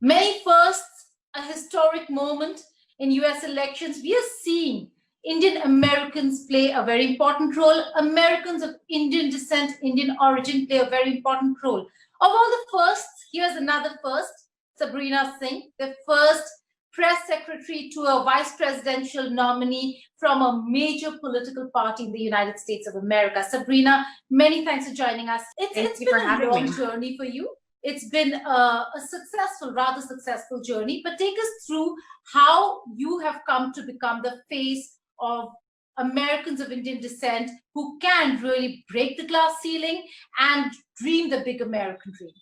Many firsts, a historic moment in US elections. We are seeing Indian Americans play a very important role. Americans of Indian descent, Indian origin play a very important role. Of all the firsts, here's another first. Sabrina Singh, the first press secretary to a vice presidential nominee from a major political party in the United States of America. Sabrina, many thanks for joining us. It's been a long journey for you. It's been a successful, rather successful journey, but take us through how you have come to become the face of Americans of Indian descent who can really break the glass ceiling and dream the big American dream.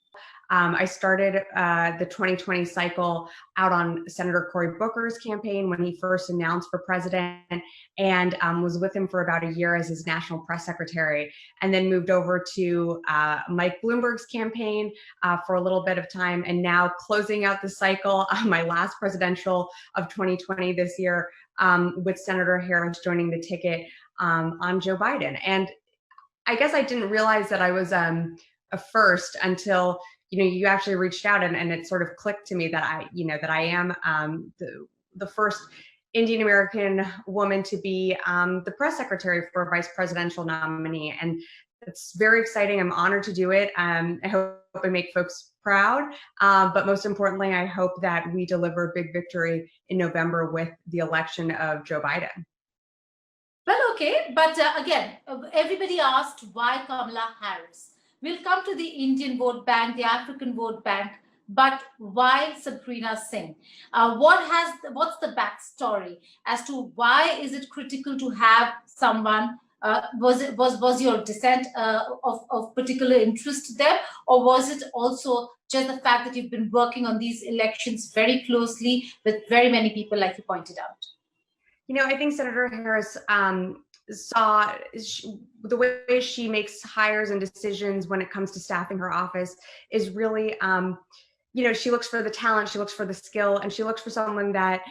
I started the 2020 cycle out on Senator Cory Booker's campaign when he first announced for president, and was with him for about a year as his national press secretary, and then moved over to Mike Bloomberg's campaign for a little bit of time, and now closing out the cycle, my last presidential of 2020 this year, with Senator Harris joining the ticket on Joe Biden. And I guess I didn't realize that I was a first until you actually reached out, and it sort of clicked to me that I am the first Indian American woman to be the press secretary for a vice presidential nominee, and it's very exciting. I'm honored to do it. I hope I make folks proud, but most importantly, I hope that we deliver a big victory in November with the election of Joe Biden. Well, okay, but again, everybody asked why Kamala Harris. We'll come to the Indian vote bank, the African vote bank, but why Sabrina Singh? What's the backstory as to why is it critical to have someone? Was your descent of particular interest to them, or was it also just the fact that you've been working on these elections very closely with very many people, like you pointed out? I think Senator Harris saw the way she makes hires and decisions when it comes to staffing her office is really, she looks for the talent, she looks for the skill, and she looks for someone that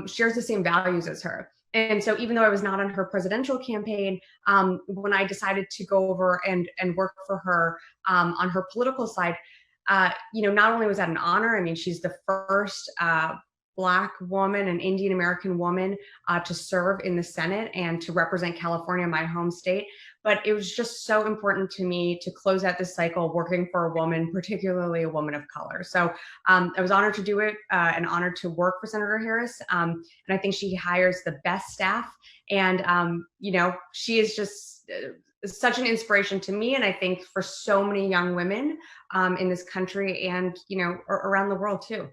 shares the same values as her. And so even though I was not on her presidential campaign, when I decided to go over and work for her on her political side, not only was that an honor, I mean, she's the first Black woman, an Indian American woman, to serve in the Senate and to represent California, my home state. But it was just so important to me to close out this cycle working for a woman, particularly a woman of color. So I was honored to do it and honored to work for Senator Harris. And I think she hires the best staff. And, she is just such an inspiration to me. And I think for so many young women in this country and, around the world too.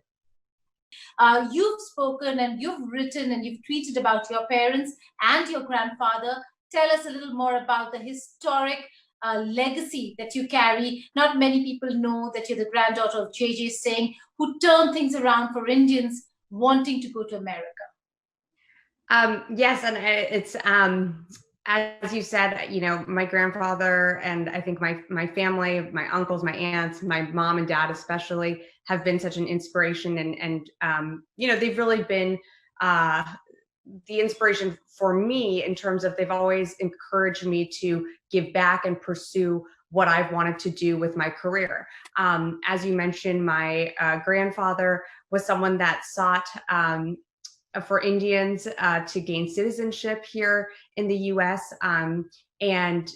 You've spoken and you've written and you've tweeted about your parents and your grandfather. Tell us a little more about the historic legacy that you carry. Not many people know that you're the granddaughter of J.J. Singh, who turned things around for Indians wanting to go to America. Yes, and it's as you said, my grandfather and I think my family, my uncles, my aunts, my mom and dad especially have been such an inspiration, and they've really been the inspiration for me in terms of they've always encouraged me to give back and pursue what I've wanted to do with my career. As you mentioned, my grandfather was someone that sought for Indians to gain citizenship here in the U.S. And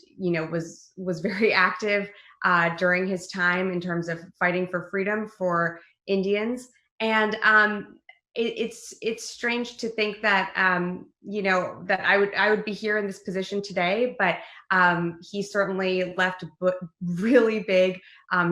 was very active during his time in terms of fighting for freedom for Indians. And it's strange to think that that I would be here in this position today, but he certainly left really big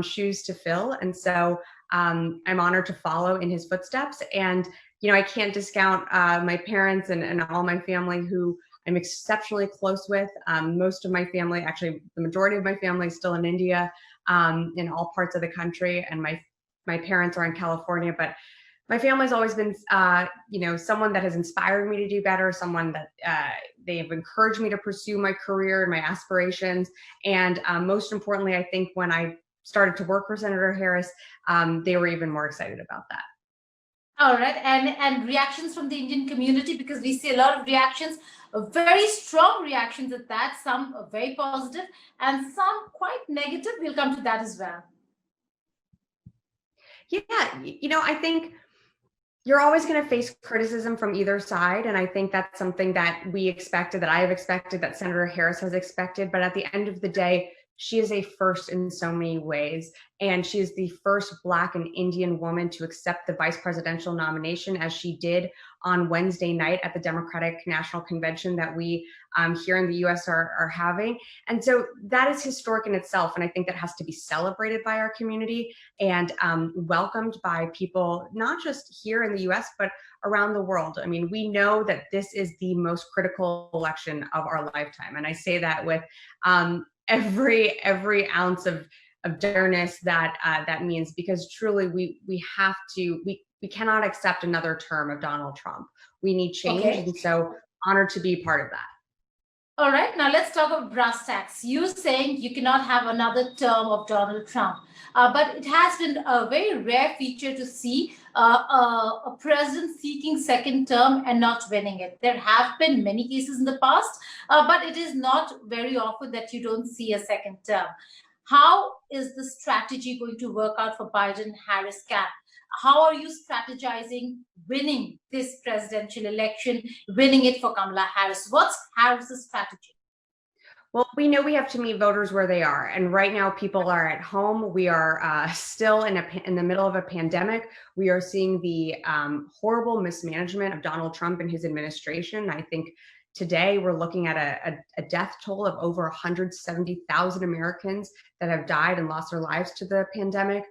shoes to fill, and so I'm honored to follow in his footsteps. And I can't discount my parents and all my family who I'm exceptionally close with. Most of my family, actually the majority of my family, is still in India, in all parts of the country, and my parents are in California. But my family's always been, someone that has inspired me to do better, someone that they've encouraged me to pursue my career and my aspirations. And most importantly, I think when I started to work for Senator Harris, they were even more excited about that. All right, and reactions from the Indian community, because we see a lot of reactions, very strong reactions at that, some very positive and some quite negative. We'll come to that as well. Yeah, I think you're always going to face criticism from either side. And I think that's something that we expected, that I have expected, that Senator Harris has expected. But at the end of the day, she is a first in so many ways. And she is the first Black and Indian woman to accept the vice presidential nomination, as she did on Wednesday night at the Democratic National Convention that we here in the US are having. And so that is historic in itself. And I think that has to be celebrated by our community and welcomed by people, not just here in the US, but around the world. I mean, we know that this is the most critical election of our lifetime. And I say that with every ounce of fairness that that means, because truly we have to, we cannot accept another term of Donald Trump. We need change. Okay. And so honored to be part of that. All right, now let's talk about brass tacks. You saying you cannot have another term of Donald Trump, but it has been a very rare feature to see a president seeking second term and not winning it. There have been many cases in the past, but it is not very often that you don't see a second term. How is the strategy going to work out for Biden-Harris camp? How are you strategizing winning this presidential election, winning it for Kamala Harris? What's Harris's strategy? Well, we know we have to meet voters where they are. And right now, people are at home. We are still in the middle of a pandemic. We are seeing the horrible mismanagement of Donald Trump and his administration. I think today we're looking at a death toll of over 170,000 Americans that have died and lost their lives to the pandemic.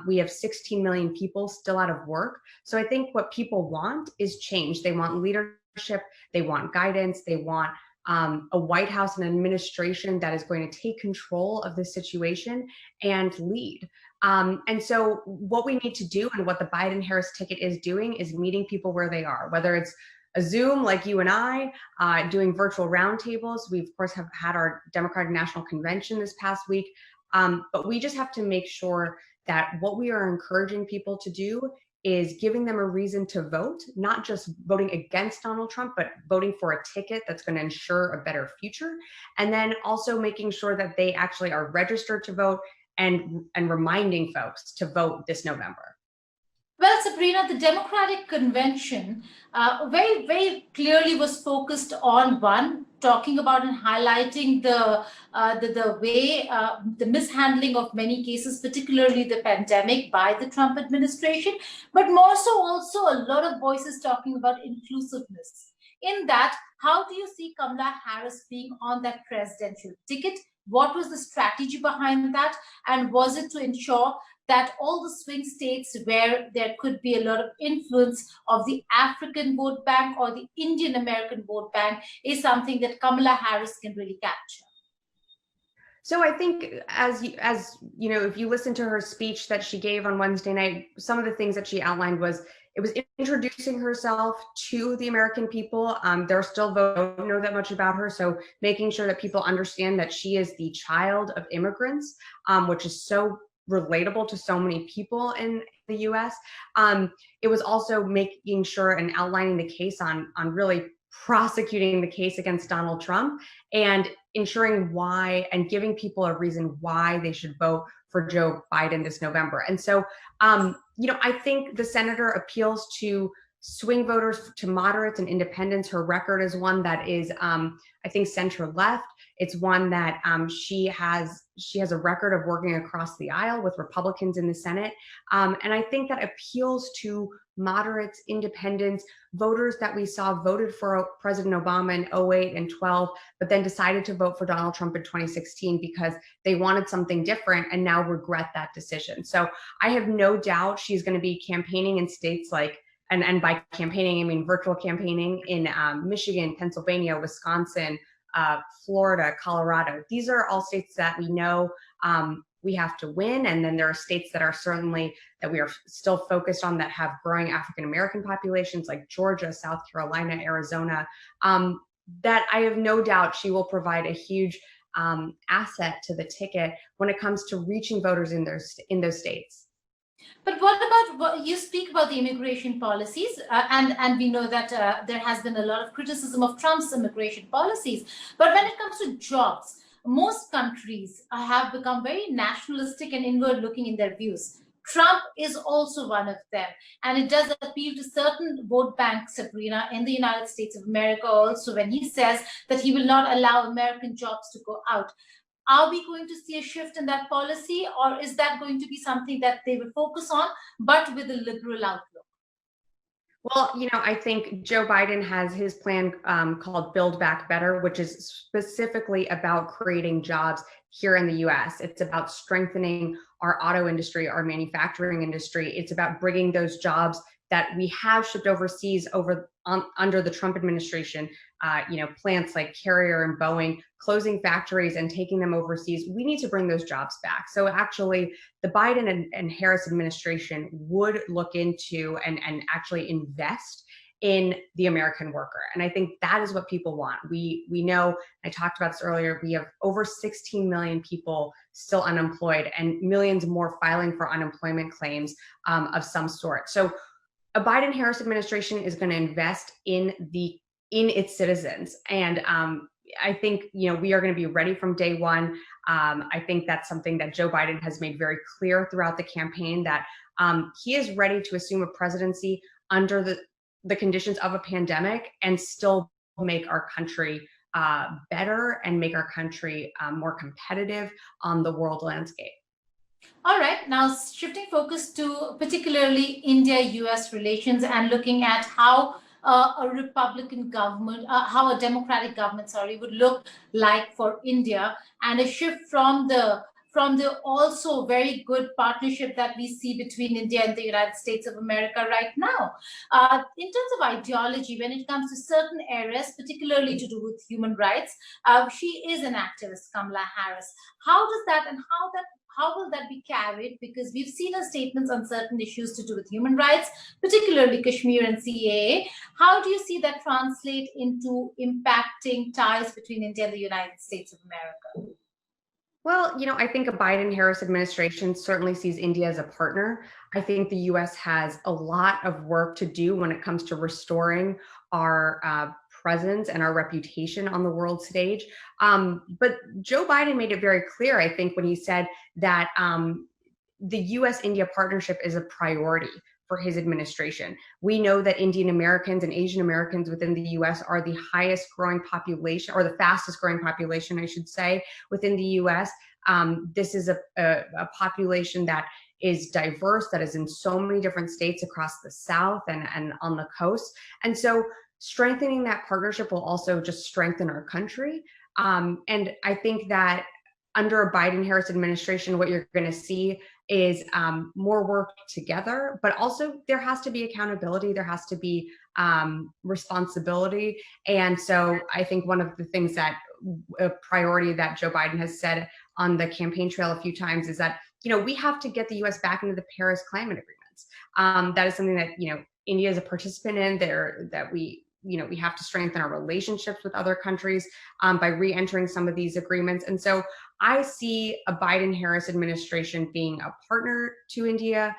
We have 16 million people still out of work. So I think what people want is change. They want leadership. They want guidance. They want a White House and administration that is going to take control of the situation and lead. And so what we need to do, and what the Biden-Harris ticket is doing, is meeting people where they are, whether it's a Zoom like you and I, doing virtual roundtables. We, of course, have had our Democratic National Convention this past week. But we just have to make sure that what we are encouraging people to do is giving them a reason to vote, not just voting against Donald Trump, but voting for a ticket that's going to ensure a better future. And then also making sure that they actually are registered to vote, and reminding folks to vote this November. Well, Sabrina, the Democratic Convention very, very clearly was focused on talking about and highlighting the way the mishandling of many cases, particularly the pandemic, by the Trump administration, but more so also a lot of voices talking about inclusiveness. In that, how do you see Kamala Harris being on that presidential ticket? What was the strategy behind that? And was it to ensure that all the swing states where there could be a lot of influence of the African vote bank or the Indian American vote bank is something that Kamala Harris can really capture? So I think, as you know, if you listen to her speech that she gave on Wednesday night, some of the things that she outlined was, it was introducing herself to the American people. There are still those who don't know that much about her, so making sure that people understand that she is the child of immigrants, which is so relatable to so many people in the US. It was also making sure and outlining the case on really prosecuting the case against Donald Trump, and ensuring why, and giving people a reason why they should vote for Joe Biden this November. And so, you know, I think the senator appeals to swing voters, to moderates and independents. Her record is one that is, I think, center left. It's one that she has a record of working across the aisle with Republicans in the Senate. And I think that appeals to moderates, independents, voters that we saw voted for President Obama in 2008 and 2012, but then decided to vote for Donald Trump in 2016 because they wanted something different and now regret that decision. So I have no doubt she's going to be campaigning in states like, and by campaigning, I mean virtual campaigning, in Michigan, Pennsylvania, Wisconsin, Florida, Colorado. These are all states that we know we have to win. And then there are states that are certainly, that we are still focused on, that have growing African-American populations, like Georgia, South Carolina, Arizona, that I have no doubt she will provide a huge asset to the ticket when it comes to reaching voters in those states. But what about, you speak about the immigration policies, and we know that there has been a lot of criticism of Trump's immigration policies. But when it comes to jobs, most countries have become very nationalistic and inward looking in their views. Trump is also one of them. And it does appeal to certain vote banks, Sabrina, in the United States of America also, when he says that he will not allow American jobs to go out. Are we going to see a shift in that policy, or is that going to be something that they will focus on, but with a liberal outlook? Well, I think Joe Biden has his plan called Build Back Better, which is specifically about creating jobs here in the US. It's about strengthening our auto industry, our manufacturing industry. It's about bringing those jobs that we have shipped overseas under the Trump administration, plants like Carrier and Boeing, closing factories and taking them overseas. We need to bring those jobs back. So actually, the Biden and Harris administration would look into and actually invest in the American worker. And I think that is what people want. We know, I talked about this earlier, we have over 16 million people still unemployed and millions more filing for unemployment claims of some sort. So a Biden-Harris administration is going to invest in its citizens. And I think, we are going to be ready from day one. I think that's something that Joe Biden has made very clear throughout the campaign, that he is ready to assume a presidency under the conditions of a pandemic and still make our country better and make our country more competitive on the world landscape. All right, now shifting focus to particularly India-US relations and looking at how a Republican government, how a Democratic government, would look like for India, and a shift from the also very good partnership that we see between India and the United States of America right now. In terms of ideology, when it comes to certain areas, particularly to do with human rights, she is an activist, Kamala Harris. How does that and how will that be carried? Because we've seen her statements on certain issues to do with human rights, particularly Kashmir and CAA. How do you see that translate into impacting ties between India and the United States of America? Well, I think a Biden-Harris administration certainly sees India as a partner. I think the U.S. has a lot of work to do when it comes to restoring our presence and our reputation on the world stage. But Joe Biden made it very clear, I think, when he said that the U.S.-India partnership is a priority for his administration. We know that Indian Americans and Asian Americans within the US are the highest growing population, or the fastest growing population, I should say, within the US. This is a population that is diverse, that is in so many different states across the South and on the coast. And so strengthening that partnership will also just strengthen our country. And I think that under a Biden-Harris administration, what you're going to see is more work together, but also there has to be accountability, there has to be responsibility. And so I think one of the things that a priority that Joe Biden has said on the campaign trail a few times is that, we have to get the US back into the Paris climate agreements. That is something that, India is a participant in there, that we have to strengthen our relationships with other countries by re-entering some of these agreements. And so I see a Biden-Harris administration being a partner to India,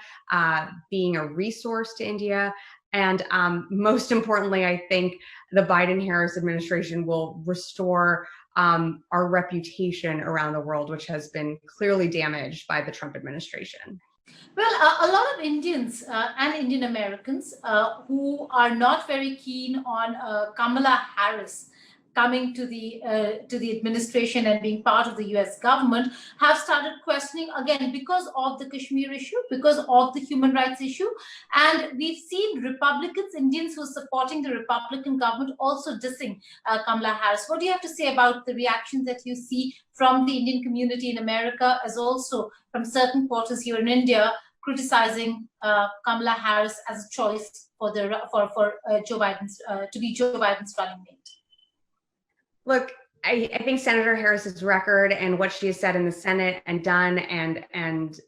being a resource to India. And most importantly, I think the Biden-Harris administration will restore our reputation around the world, which has been clearly damaged by the Trump administration. Well, a lot of Indians and Indian Americans who are not very keen on Kamala Harris coming to the administration and being part of the US government have started questioning, again, because of the Kashmir issue, because of the human rights issue. And we've seen Republicans, Indians who are supporting the Republican government, also dissing Kamala Harris. What do you have to say about the reactions that you see from the Indian community in America, as also from certain quarters here in India, criticizing Kamala Harris as a choice for Joe Biden's to be Joe Biden's running mate? Look, I think Senator Harris's record and what she has said in the Senate and done, and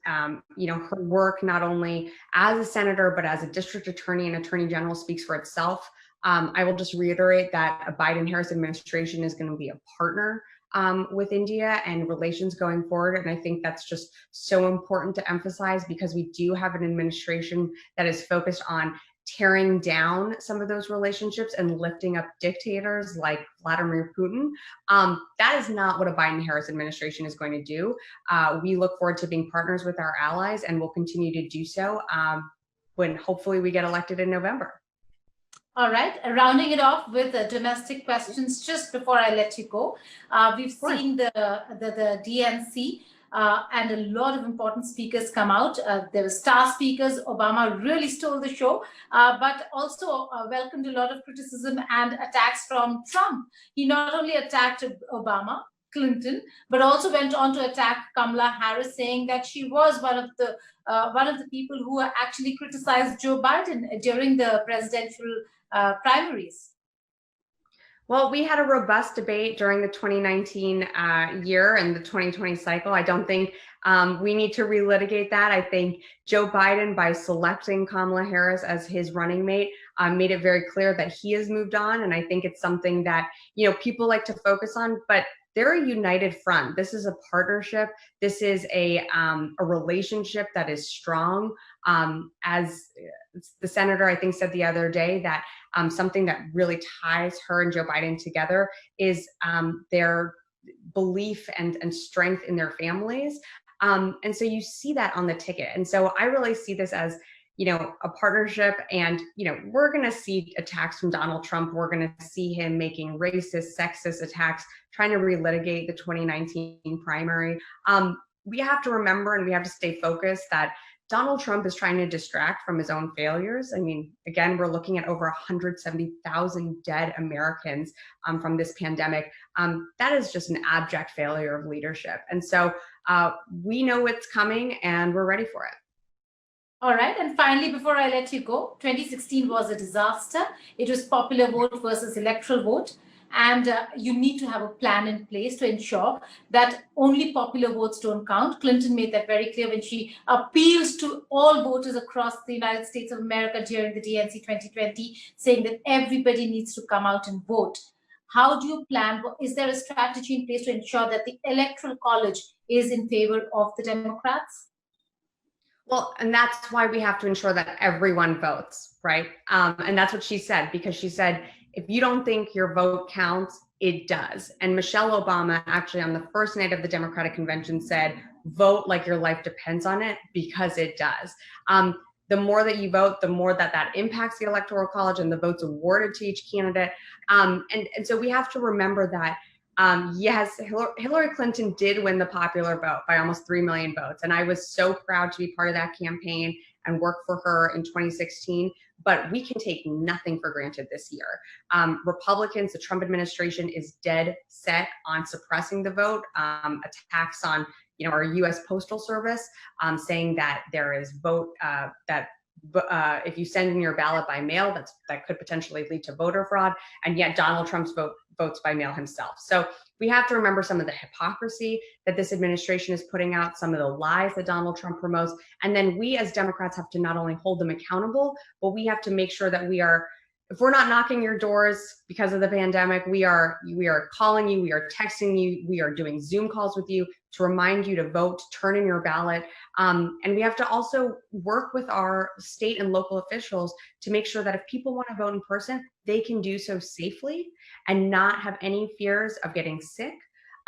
her work not only as a senator but as a district attorney and attorney general speaks for itself. I will just reiterate that a Biden-Harris administration is going to be a partner with India and relations going forward. And I think that's just so important to emphasize, because we do have an administration that is focused on tearing down some of those relationships and lifting up dictators like Vladimir Putin. That is not what a Biden-Harris administration is going to do. We look forward to being partners with our allies, and we'll continue to do so when hopefully we get elected in November. All right, rounding it off with domestic questions just before I let you go. We've seen the DNC and a lot of important speakers come out. There were star speakers. Obama really stole the show, but also welcomed a lot of criticism and attacks from Trump. He not only attacked Obama, Clinton, but also went on to attack Kamala Harris, saying that she was one of the people who actually criticized Joe Biden during the presidential primaries. Well, we had a robust debate during the 2019 year and the 2020 cycle. I don't think we need to relitigate that. I think Joe Biden, by selecting Kamala Harris as his running mate, made it very clear that he has moved on. And I think it's something that, you know, people like to focus on, but they're a united front. This is a partnership. This is a relationship that is strong. As the senator, I think, said the other day, that something that really ties her and Joe Biden together is their belief and strength in their families. And so you see that on the ticket. And so I really see this as, you know, a partnership. And, you know, we're going to see attacks from Donald Trump. We're going to see him making racist, sexist attacks, trying to relitigate the 2019 primary. We have to remember, and we have to stay focused, that Donald Trump is trying to distract from his own failures. I mean, again, we're looking at over 170,000 dead Americans from this pandemic. That is just an abject failure of leadership. And so we know what's coming, and we're ready for it. All right. And finally, before I let you go, 2016 was a disaster. It was popular vote versus electoral vote. And you need to have a plan in place to ensure that only popular votes don't count. Clinton made that very clear when she appeals to all voters across the United States of America during the DNC 2020, saying that everybody needs to come out and vote. How do you plan? Is there a strategy in place to ensure that the Electoral College is in favor of the Democrats? Well, and that's why we have to ensure that everyone votes, right? And that's what she said, because she said, if you don't think your vote counts, it does. And Michelle Obama, actually on the first night of the Democratic Convention, said, vote like your life depends on it, because it does. The more that you vote, the more that impacts the Electoral College and the votes awarded to each candidate. And so we have to remember that, yes, Hillary Clinton did win the popular vote by almost 3 million votes. And I was so proud to be part of that campaign and work for her in 2016. But we can take nothing for granted this year. Republicans, the Trump administration is dead set on suppressing the vote. Attacks on, you know, our U.S. Postal Service, saying that there is vote if you send in your ballot by mail, that could potentially lead to voter fraud. And yet Donald Trump's votes by mail himself. So we have to remember some of the hypocrisy that this administration is putting out, some of the lies that Donald Trump promotes. And then we as Democrats have to not only hold them accountable, but we have to make sure that we are, if we're not knocking your doors because of the pandemic, we are calling you, we are texting you, we are doing Zoom calls with you to remind you to vote, to turn in your ballot. And we have to also work with our state and local officials to make sure that if people want to vote in person, they can do so safely and not have any fears of getting sick.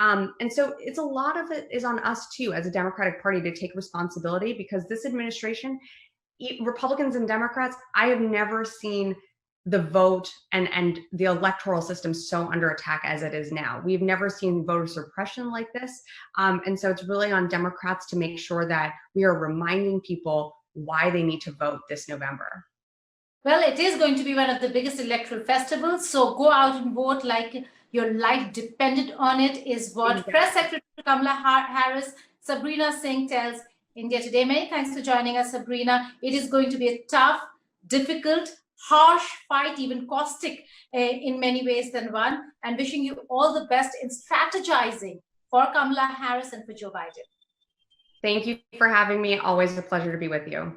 And so it's a lot of it is on us too, as a Democratic Party, to take responsibility, because this administration, Republicans and Democrats, I have never seen the vote and the electoral system so under attack as it is now. We've never seen voter suppression like this. And so it's really on Democrats to make sure that we are reminding people why they need to vote this November. Well, it is going to be one of the biggest electoral festivals. So go out and vote like your life depended on it, is what Exactly. Press Secretary Kamala Harris, Sabrina Singh, tells India Today. Many thanks for joining us, Sabrina. It is going to be a tough, difficult, harsh fight, even caustic in many ways than one, and wishing you all the best in strategizing for Kamala Harris and for Joe Biden. Thank you for having me. Always a pleasure to be with you.